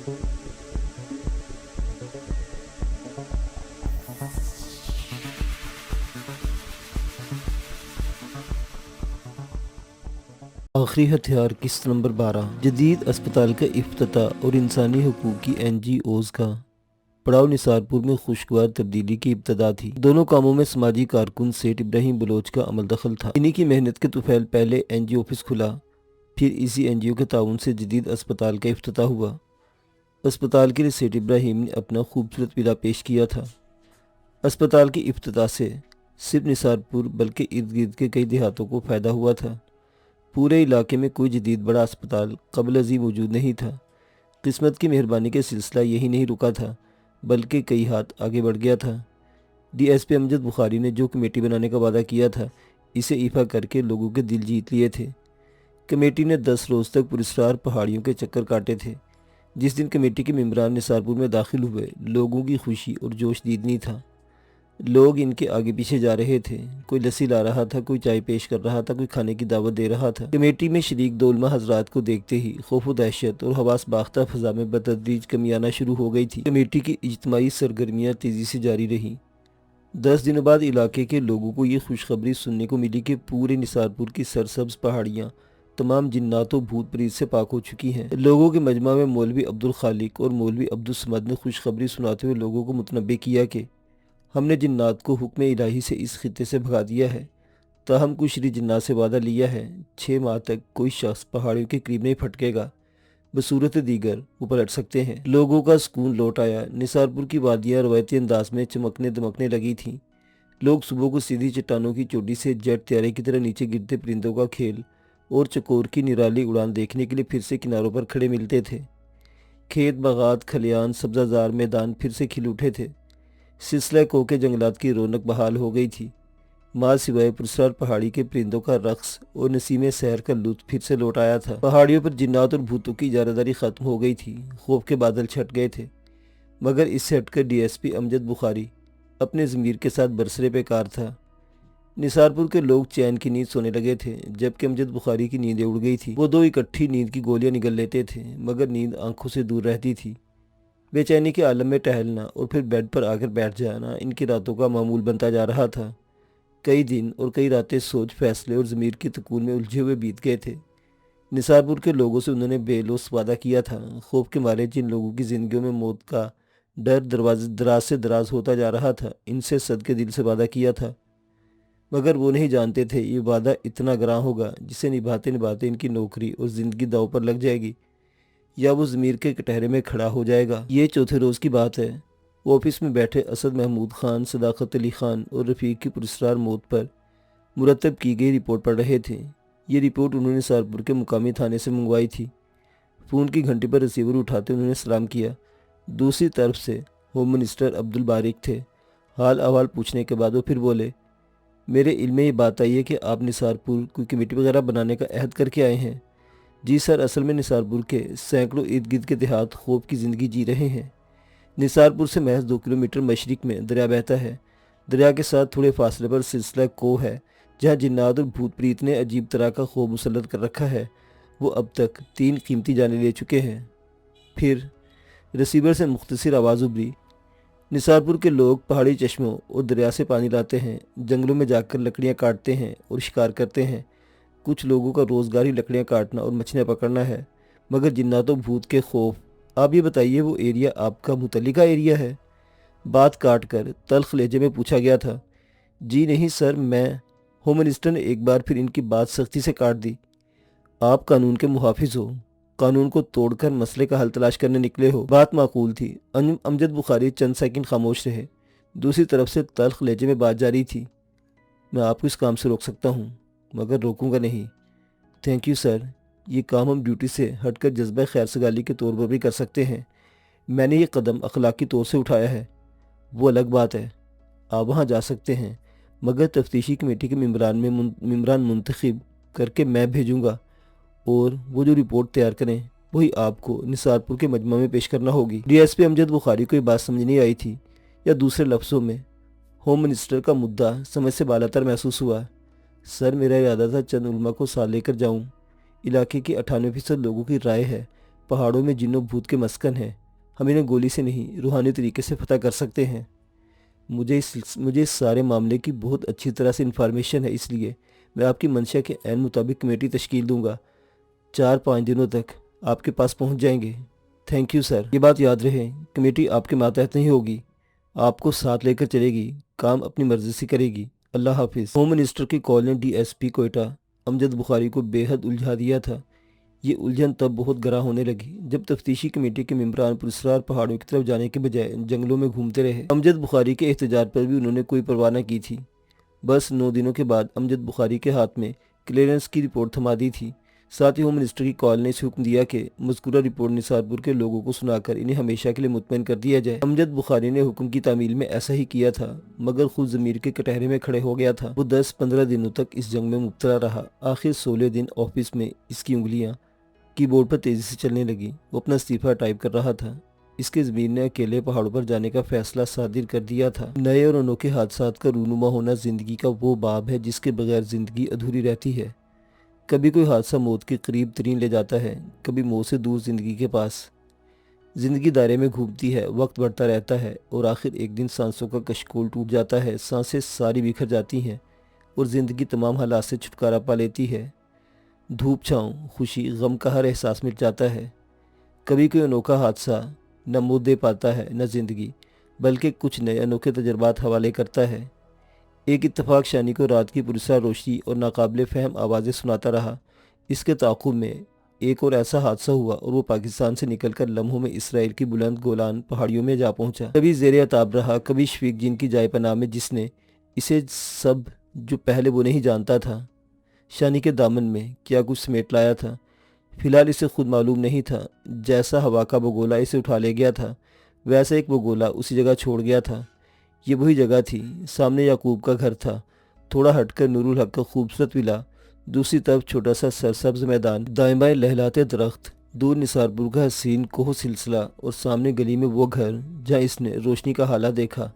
आखिरी हथियार किस्त नंबर 12 जदीद अस्पताल का इफ्तिताह और इंसानी हकूक़ की NGOs का पड़ाव निसारपुर में खुशगवार तब्दीली की इब्तदा थी। दोनों कामों में समाजी कारकुन सेठ इब्राहिम बलोच का अमल दखल था। इन्हीं की मेहनत के तुफैल पहले NGO ऑफिस खुला, फिर इसी NGO के ताउन से जदीद अस्पताल का इफ्तिताह हुआ। अस्पताल के लिए सेठ इब्राहिम ने अपना खूबसूरत विला पेश किया था। अस्पताल की इफ्तिताह से सिर्फ निसारपुर बल्कि इर्द गिर्द के कई देहातों को फ़ायदा हुआ था। पूरे इलाके में कोई जदीद बड़ा अस्पताल कबल अज़ी मौजूद नहीं था। किस्मत की मेहरबानी के सिलसिला यही नहीं रुका था, बल्कि कई हाथ आगे बढ़ गया था। DSP अमजद बुखारी ने जो कमेटी बनाने का वादा किया था, इसे ईफा करके लोगों के दिल जीत लिए थे। कमेटी ने 10 रोज़ तक पुरस्कार पहाड़ियों के चक्कर काटे थे। जिस दिन कमेटी के मेंबरान निसारपुर में दाखिल हुए, लोगों की खुशी और जोश दीदनी था। लोग इनके आगे पीछे जा रहे थे। कोई लस्सी ला रहा था, कोई चाय पेश कर रहा था, कोई खाने की दावत दे रहा था। कमेटी में शरीक दौलमा हजरात को देखते ही खौफ व दहशत और हवास बाख्ता फ़ज़ा में बतदरीज कमी आना शुरू हो गई थी। कमेटी की इज्तिमाई सरगर्मियाँ तेज़ी से जारी रहीं। 10 दिनों बाद इलाके के लोगों को ये खुशखबरी सुनने को मिली कि पूरे निसारपुर की सरसब्ज पहाड़ियाँ तमाम जिन्नात व भूत प्रीत से पाक हो चुकी हैं। लोगों के मजमा में मौलवी अब्दुल खालिक और मौलवी अब्दुल समद ने खुशखबरी सुनाते हुए लोगों को मुतनब्बे किया कि हमने जिन्नात को हुक्म इलाही से इस खित्ते से भगा दिया है। ताहम कुछ शरी जिन्नात से वादा लिया है, 6 माह तक कोई शख्स पहाड़ियों के करीब नहीं फटकेगा। बसूरत दीगर वो पलट सकते हैं। लोगों का सुकून लौट आया। निसारपुर की वादियाँ रवायती अंदाज में चमकने दमकने लगी थीं। लोग सुबह को सीधी चट्टानों की चोटी से जेट त्यारे की तरह नीचे गिरते परिंदों का खेल और चकोर की निराली उड़ान देखने के लिए फिर से किनारों पर खड़े मिलते थे। खेत बागात खलियान सब्जाजार मैदान फिर से खिल उठे थे। सिलसिला को के जंगलात की रौनक बहाल हो गई थी। माँ सिवाय पुरस्कार पहाड़ी के परिंदों का रक्स और नसीम सैर का लुत्फ फिर से लौट आया था। पहाड़ियों पर जिन्नात और भूतों की इजारादारी खत्म हो गई थी। खौफ के बादल छट गए थे। मगर इससे हटकर DSP अमजद बुखारी अपने ज़मीर के साथ बरसरे पे कार था। निसारपुर के लोग चैन की नींद सोने लगे थे, जबकि अमजद बुखारी की नींदें उड़ गई थी। वो दो इकट्ठी नींद की गोलियां निगल लेते थे, मगर नींद आंखों से दूर रहती थी। बेचैनी के आलम में टहलना और फिर बेड पर आकर बैठ जाना इनकी रातों का मामूल बनता जा रहा था। कई दिन और कई रातें सोच, फैसले और ज़मीर की तकून में उलझे हुए बीत गए थे। निसारपुर के लोगों से उन्होंने बेलौस वादा किया था। खौफ के मारे जिन लोगों की ज़िंदगियों में मौत का डर दराज से दराज होता जा रहा था, इनसे सदके दिल से वादा किया था। मगर वो नहीं जानते थे ये वादा इतना ग्रां होगा जिसे निभाते निभाते इनकी नौकरी और ज़िंदगी दांव पर लग जाएगी, या वो ज़मीर के कटहरे में खड़ा हो जाएगा। ये चौथे रोज़ की बात है। वो ऑफिस में बैठे असद महमूद खान, सदाकत अली खान और रफ़ीक की पुरस्कार मौत पर मुरतब की गई रिपोर्ट पढ़ रहे थे। ये रिपोर्ट उन्होंने सारपुर के मुकामी थाने से मंगवाई थी। फ़ोन की घंटी पर रिसीवर उठाते उन्होंने सलाम किया। दूसरी तरफ से होम मिनिस्टर अब्दुल बारिक थे। हाल अहवाल पूछने के बाद वो फिर बोले, मेरे इल्म में ये बात आई है कि आप निसारपुर कोई कमेटी वगैरह बनाने का अहद करके आए हैं। जी सर, असल में निसारपुर के सैकड़ों इर्द गिर्द के देहात खौफ की ज़िंदगी जी रहे हैं। निसारपुर से महज 2 किलोमीटर मशरिक में दरिया बहता है। दरिया के साथ थोड़े फासले पर सिलसिला को है, जहाँ जिन्नात और भूत प्रीत ने अजीब तरह का खौफ मुसल्लत कर रखा है। वो अब तक 3 कीमती जानें ले चुके हैं। फिर रिसीवर से मुख्तसर आवाज़ उभरी, निसारपुर के लोग पहाड़ी चश्मों और दरिया से पानी लाते हैं, जंगलों में जाकर लकड़ियाँ काटते हैं और शिकार करते हैं। कुछ लोगों का रोज़गार ही लकड़ियाँ काटना और मछलियाँ पकड़ना है, मगर जिन्नातों भूत के खौफ। आप ये बताइए, वो एरिया आपका मुतल्लिका एरिया है? बात काट कर तल्ख लहजे में पूछा गया था। जी नहीं सर, मैं। होम मिनिस्टर ने एक बार फिर इनकी बात सख्ती से काट दी। आप कानून के मुहाफिज हो, कानून को तोड़कर मसले का हल तलाश करने निकले हो। बात माकूल थी। अमजद बुखारी चंद सेकंड खामोश रहे। दूसरी तरफ से तल्ख लहजे में बात जारी थी, मैं आपको इस काम से रोक सकता हूँ, मगर रोकूंगा नहीं। थैंक यू सर, ये काम हम ड्यूटी से हटकर जज्बा खैर सगाली के तौर पर भी कर सकते हैं। मैंने ये कदम अखलाकी तौर से उठाया है, वो अलग बात है। आप वहाँ जा सकते हैं, मगर तफ्तीशी कमेटी के मेम्बरान मुंतखब करके मैं भेजूँगा, और वो जो रिपोर्ट तैयार करें वही आपको निसारपुर के मजमा में पेश करना होगी। DSP अमजद बुखारी को ये बात समझ नहीं आई थी, या दूसरे लफ्ज़ों में होम मिनिस्टर का मुद्दा समझ से बालातर महसूस हुआ। सर, मेरा इरादा था चंद उलमा को साथ लेकर जाऊं। इलाके के 98% लोगों की राय है पहाड़ों में जिन्नों भूत के मस्कन हैं। हम इन्हें गोली से नहीं, रूहानी तरीके से फतह कर सकते हैं। मुझे इस सारे मामले की बहुत अच्छी तरह से इन्फॉर्मेशन है, इसलिए मैं आपकी मंशा के ऐन मुताबिक कमेटी तश्कील दूंगा। 4-5 दिनों तक आपके पास पहुंच जाएंगे। Thank you sir. ये बात याद रहे, कमेटी आपके मातहत नहीं होगी, आपको साथ लेकर चलेगी, काम अपनी मर्जी से करेगी। अल्लाह हाफिज। होम मिनिस्टर की कॉल ने DSP कोयटा अमजद बुखारी को बेहद उलझा दिया था। ये उलझन तब बहुत गहरा होने लगी जब तफ्तीशी कमेटी के मेंबरान पुरस्कार पहाड़ों की तरफ जाने के बजाय जंगलों में घूमते रहे। अमजद बुखारी के एहतजाज पर भी उन्होंने कोई परवाह न की थी। बस 9 दिनों के बाद अमजद बुखारी के हाथ में क्लियरेंस की रिपोर्ट थमा दी थी। साथ ही होम मिनिस्टर की कॉल ने इसे हुक्म दिया कि मज़कूरा रिपोर्ट निसारपुर के लोगों को सुनाकर इन्हें हमेशा के लिए मुतमईन कर दिया जाए। अमजद बुखारी ने हुक्म की तामील में ऐसा ही किया था, मगर खुद ज़मीर के कटहरे में खड़े हो गया था। वो 10-15 दिनों तक इस जंग में मुब्तला रहा। आखिर 16 दिन ऑफिस में इसकी उंगलियां कीबोर्ड पर तेजी से चलने लगी। वो अपना इस्तीफा टाइप कर रहा था। इसके ज़मीर ने अकेले पहाड़ों पर जाने का फैसला सादिर कर दिया था। नए और अनोखे हादसात का रूनुमा होना जिंदगी का वो बाब है जिसके बगैर जिंदगी अधूरी रहती है। कभी कोई हादसा मौत के करीब तरीन ले जाता है, कभी मौत से दूर जिंदगी के पास। जिंदगी दायरे में घूमती है, वक्त बढ़ता रहता है और आखिर एक दिन सांसों का कशकोल टूट जाता है, सांसें सारी बिखर जाती हैं और जिंदगी तमाम हालात से छुटकारा पा लेती है। धूप छाँव, खुशी, गम का हर एहसास मिट जाता है। कभी कोई अनोखा हादसा न मौत दे पाता है न जिंदगी, बल्कि कुछ नए अनोखे तजर्बात हवाले करता है। एक इत्तफाक शानी को रात की पुरस्कार रोशनी और नाकाबिले फ़हम आवाज़ें सुनाता रहा। इसके ताक़ुब में एक और ऐसा हादसा हुआ और वो पाकिस्तान से निकलकर लम्हों में इसराइल की बुलंद गोलान पहाड़ियों में जा पहुंचा। कभी ज़ेरे अताब रहा, कभी शफीक जिन की जाय पनाह में, जिसने इसे सब जो पहले वो नहीं जानता था। शानी के दामन में क्या कुछ समेट लाया था, फिलहाल इसे खुद मालूम नहीं था। जैसा हवा का बगोला इसे उठा ले गया था, वैसा एक बगोला उसी जगह छोड़ गया था। ये वही जगह थी। सामने याकूब का घर था, थोड़ा हटकर नूरुल हक का खूबसूरत विला, दूसरी तरफ छोटा सा सरसब्ज मैदान, दाएं बाएं लहलाते दरख्त, दूर निसारपुर का हसीन कोह सिलसिला और सामने गली में वो घर जहाँ इसने रोशनी का हाला देखा,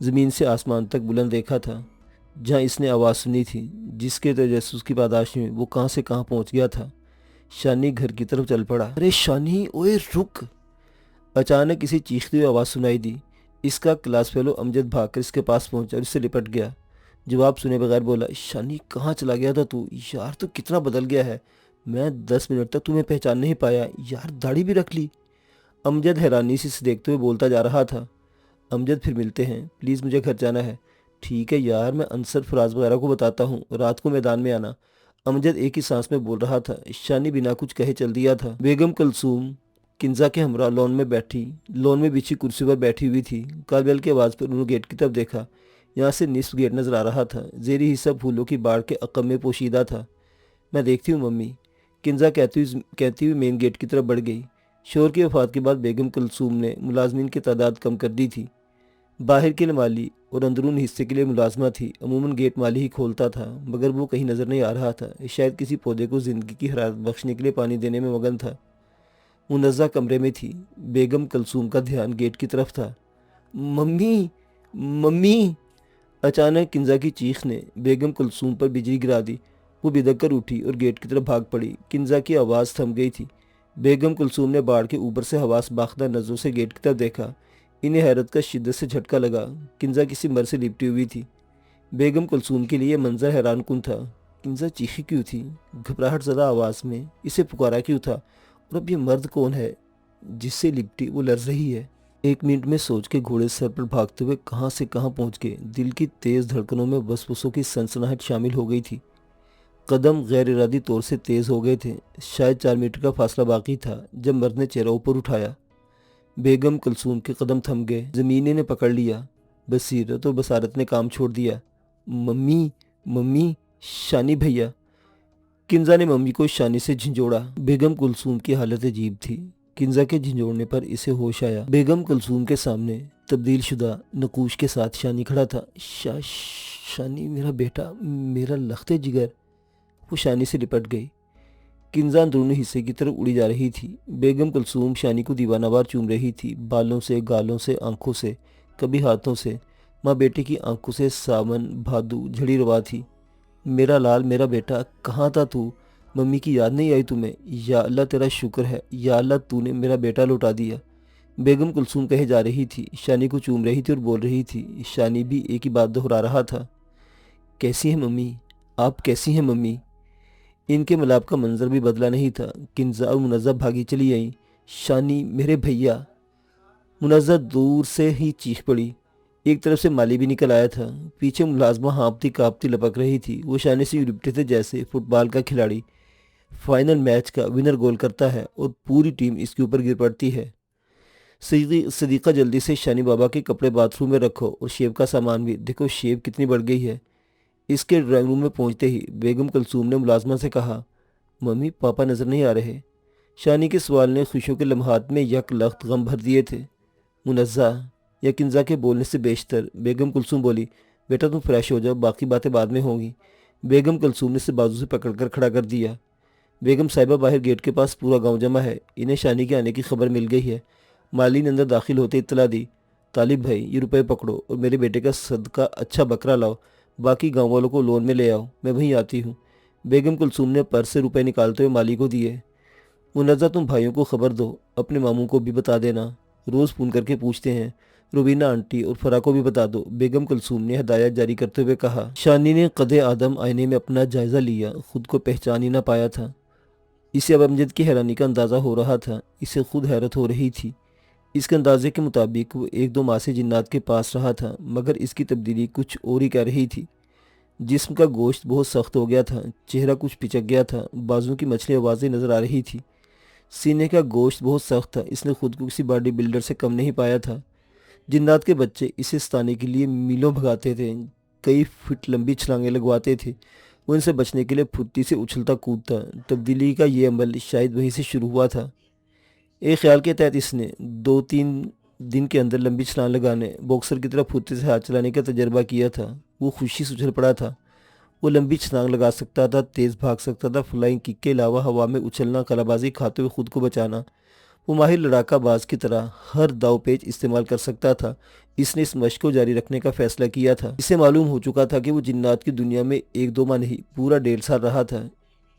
ज़मीन से आसमान तक बुलंद देखा था, जहाँ इसने आवाज़ सुनी थी, जिसके तजस्सुस की पादाश में वो कहाँ से कहाँ पहुँच गया था। शानी घर की तरफ चल पड़ा। अरे शानी, ओए रुक! अचानक किसी चीखती हुई आवाज़ सुनाई दी। इसका क्लास फेलो अमजद भागकर इसके पास पहुंचा और इससे लिपट गया। जवाब सुने बगैर बोला, शानी कहाँ चला गया था तू? यार तू कितना बदल गया है, मैं 10 मिनट तक तुम्हें पहचान नहीं पाया। यार दाढ़ी भी रख ली। अमजद हैरानी से इसे देखते हुए बोलता जा रहा था। अमजद फिर मिलते हैं, प्लीज़ मुझे घर जाना है। ठीक है यार, मैं अंसर फराज वगैरह को बताता हूँ, रात को मैदान में आना। अमजद एक ही सांस में बोल रहा था। शानी बिना कुछ कहे चल दिया था। बेगम कलसूम किंजा के हमरा लॉन में बिछी कुर्सी पर बैठी हुई थी। कालबेल की आवाज़ पर उन्होंने गेट की तरफ देखा। यहाँ से निस्फ गेट नजर आ रहा था, जेरी हिस्सा फूलों की बाढ़ के अकब में पोशीदा था। मैं देखती हूँ मम्मी, किंजा कहती हुई मेन गेट की तरफ बढ़ गई। शोर की वफात के बाद बेगम कलसूम ने मुलाजमीन की तादाद कम कर दी थी। बाहर के लिए माली और अंदरून हिस्से के लिए मुलाजमा थी। अमूमन गेट माली ही खोलता था, मगर वो कहीं नज़र नहीं आ रहा था। शायद किसी पौधे को ज़िंदगी की हरारत बख्शने के लिए पानी देने में मगन था। मुनज़्ज़ा कमरे में थी। बेगम कलसूम का ध्यान गेट की तरफ था। Mummy, mummy! अचानक किंजा की चीख ने बेगम कलसूम पर बिजली गिरा दी। वो बिदक कर उठी और गेट की तरफ भाग पड़ी। किंजा की आवाज़ थम गई थी। बेगम कलसूम ने बाढ़ के ऊपर से हवास बाख्ता नज़रों से गेट की तरफ देखा। इन्हें हैरत का शिद्दत से झटका लगा। किंजा किसी मर से लिपटी हुई थी। बेगम कलसूम के लिए मंजर हैरान कुन था। किंजा चीखी क्यों थी? घबराहट ज़दा आवाज़ में इसे पुकारा क्यों था? और अब ये मर्द कौन है जिससे लिपटी वो लड़ रही है? 1 मिनट में सोच के घोड़े सर पर भागते हुए कहाँ से कहाँ पहुँच गए। दिल की तेज़ धड़कनों में वसवसों की सनसनाहट शामिल हो गई थी। कदम गैर इरादी तौर से तेज़ हो गए थे। शायद 4 मीटर का फासला बाकी था जब मर्द ने चेहरा ऊपर उठाया। बेगम कलसूम के कदम थम गए। ज़मीन ने पकड़ लिया। बसीरत और बसारत ने काम छोड़ दिया। मम्मी, मम्मी, शानी भैया! किंजा ने मम्मी को शानी से झंझोड़ा। बेगम कुलसूम की हालत अजीब थी। किंजा के झंझोड़ने पर इसे होश आया। बेगम कुलसूम के सामने तब्दील शुदा नकूश के साथ शानी खड़ा था। शानी मेरा बेटा, मेरा लख्ते जिगर! वो शानी से लिपट गई। किंजा अंदरूनी हिस्से की तरफ उड़ी जा रही थी। बेगम कुलसूम शानी को दीवानावार चूम रही थी, बालों से, गालों से, आंखों से, कभी हाथों से। माँ बेटे की आंखों से सावन भादू झड़ी रवा थी। मेरा लाल, मेरा बेटा, कहाँ था तू? मम्मी की याद नहीं आई तुम्हें? या अल्लाह तेरा शुक्र है, या अल्लाह तूने मेरा बेटा लौटा दिया। बेगम कुलसूम कहे जा रही थी, शानी को चूम रही थी और बोल रही थी। शानी भी एक ही बात दोहरा रहा था, कैसी है मम्मी, आप कैसी हैं मम्मी? इनके मिलाप का मंजर भी बदला नहीं था। किन्जा और मुनज़्ज़ा भागी चली आई। शानी मेरे भैया। मुनज़्ज़ा दूर से ही चीख पड़ी। एक तरफ से माली भी निकल आया था। पीछे मुलाजमा हाँफती काँपती लपक रही थी। वो शानी से लिपटे थे जैसे फुटबॉल का खिलाड़ी फाइनल मैच का विनर गोल करता है और पूरी टीम इसके ऊपर गिर पड़ती है। सदीक़ा जल्दी से शानी बाबा के कपड़े बाथरूम में रखो और शेव का सामान भी, देखो शेव कितनी बढ़ गई है। इसके ड्राइंग रूम में पहुंचते ही बेगम कुलसूम ने मुलाजमा से कहा, मम्मी पापा नज़र नहीं आ रहे। शानी के सवाल ने खुशियों के लम्हात में यक लख्त गम भर दिए थे। मुनज़्ज़ा या किन्जा के बोलने से बेशतर बेगम कुलसूम बोली, बेटा तुम फ्रेश हो जाओ, बाकी बातें बाद में होंगी। बेगम कुलसूम ने इसे बाजू से पकड़कर खड़ा कर दिया। बेगम साहिबा बाहर गेट के पास पूरा गांव जमा है, इन्हें शानी के आने की खबर मिल गई है। माली ने अंदर दाखिल होते इत्तला दी, तालिब भाई ये रुपए पकड़ो और मेरे बेटे का सदका अच्छा बकरा लाओ, बाकी गांव वालों को लोन में ले आओ, मैं वहीं आती हूँ। बेगम कुलसूम ने पर्स से रुपए निकालते हुए माली को दिए। मुनज़्ज़ा तुम भाइयों को खबर दो, अपने मामू को भी बता देना, रोज़ फ़ोन करके पूछते हैं। रुबीना आंटी और फरा को भी बता दो, बेगम कुलसूम ने हदायत जारी करते हुए कहा। शानी ने कदे आदम आईने में अपना जायज़ा लिया, खुद को पहचान ही ना पाया था। इसे अब अमजद की हैरानी का अंदाज़ा हो रहा था, इसे खुद हैरत हो रही थी। इसके अंदाजे के मुताबिक वो एक दो माह से जिन्नात के पास रहा था, मगर इसकी तब्दीली कुछ और ही कह रही थी। जिस्म का गोश्त बहुत सख्त हो गया था, चेहरा कुछ पिचक गया था, बाजू की मछली आवाज़ें नज़र आ रही थी। सीने का गोश्त बहुत सख्त था, इसने खुद को किसी बॉडी बिल्डर से कम नहीं पाया था। जिन्नात के बच्चे इसे सताने के लिए मीलों भगाते थे, कई फीट लंबी छलांगें लगवाते थे। वो इनसे बचने के लिए फुर्ती से उछलता कूदता। तब्दीली का ये अमल शायद वहीं से शुरू हुआ था। एक ख्याल के तहत इसने 2-3 दिन के अंदर लंबी छलांग लगाने, बॉक्सर की तरह फुर्ती से हाथ चलाने का तजर्बा किया था। वो खुशी से उछल पड़ा था। वो लंबी छलांग लगा सकता था, तेज़ भाग सकता था, फ्लाइंग किक के अलावा हवा में उछलना, कलाबाजी खाते हुए खुद को बचाना। वो माहिर लड़ाका बाज की तरह हर दाव पेच इस्तेमाल कर सकता था। इसने इस मशक को जारी रखने का फैसला किया था। इसे मालूम हो चुका था कि वो जिन्नात की दुनिया में 1-2 माह नहीं, पूरा 1.5 साल रहा था।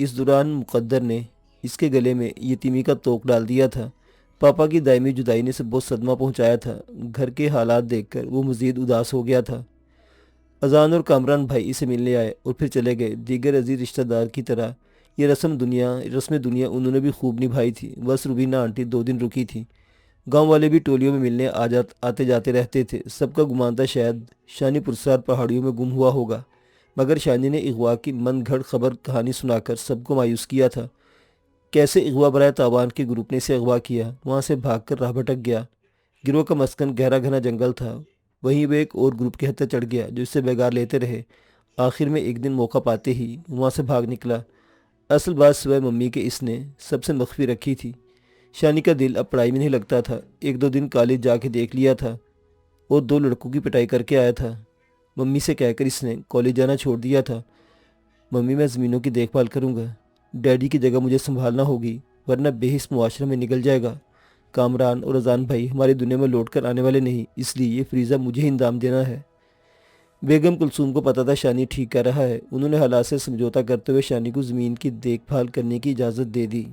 इस दौरान मुकद्दर ने इसके गले में यतीमी का तोक डाल दिया था। पापा की दायमी जुदाई ने इसे बहुत सदमा पहुंचाया था। घर के हालात देखकर वो मज़ीद उदास हो गया था। अजान और कामरान भाई इसे मिलने आए और फिर चले गए। दीगर अजीज रिश्तेदार की तरह ये रस्म दुनिया उन्होंने भी खूब निभाई थी। बस रुबीना आंटी 2 दिन रुकी थी। गांव वाले भी टोलियों में मिलने आते जाते रहते थे। सबका गुमान था शायद शानी पुरस्कार पहाड़ियों में गुम हुआ होगा, मगर शानी ने अगवा की मन घड़ खबर कहानी सुनाकर सबको मायूस किया था। कैसे अगवा बराए तावान के ग्रुप ने इसे अगवा किया, वहाँ से भागकर राह भटक गया। गिरोह का मस्कन गहरा घना जंगल था, वहीं वह एक और ग्रुप के हत्या चढ़ गया जो इससे बेगार लेते रहे। आखिर में एक दिन मौका पाते ही वहाँ से भाग निकला। असल बात सिवाय मम्मी के इसने सबसे मख्फी रखी थी। शानी का दिल अब पढ़ाई में नहीं लगता था। 1-2 दिन कॉलेज जाके देख लिया था और 2 लड़कों की पिटाई करके आया था। मम्मी से कहकर इसने कॉलेज जाना छोड़ दिया था। मम्मी मैं ज़मीनों की देखभाल करूँगा, डैडी की जगह मुझे संभालना होगी, वरना बेहिस मुआशरे में निकल जाएगा। कामरान और अजान भाई हमारी दुनिया में लौट कर आने वाले नहीं, इसलिए ये फरीज़ा मुझे ही इंदाम देना है। बेगम कुलसूम को पता था शानी ठीक कह रहा है। उन्होंने हालात से समझौता करते हुए शानी को ज़मीन की देखभाल करने की इजाज़त दे दी।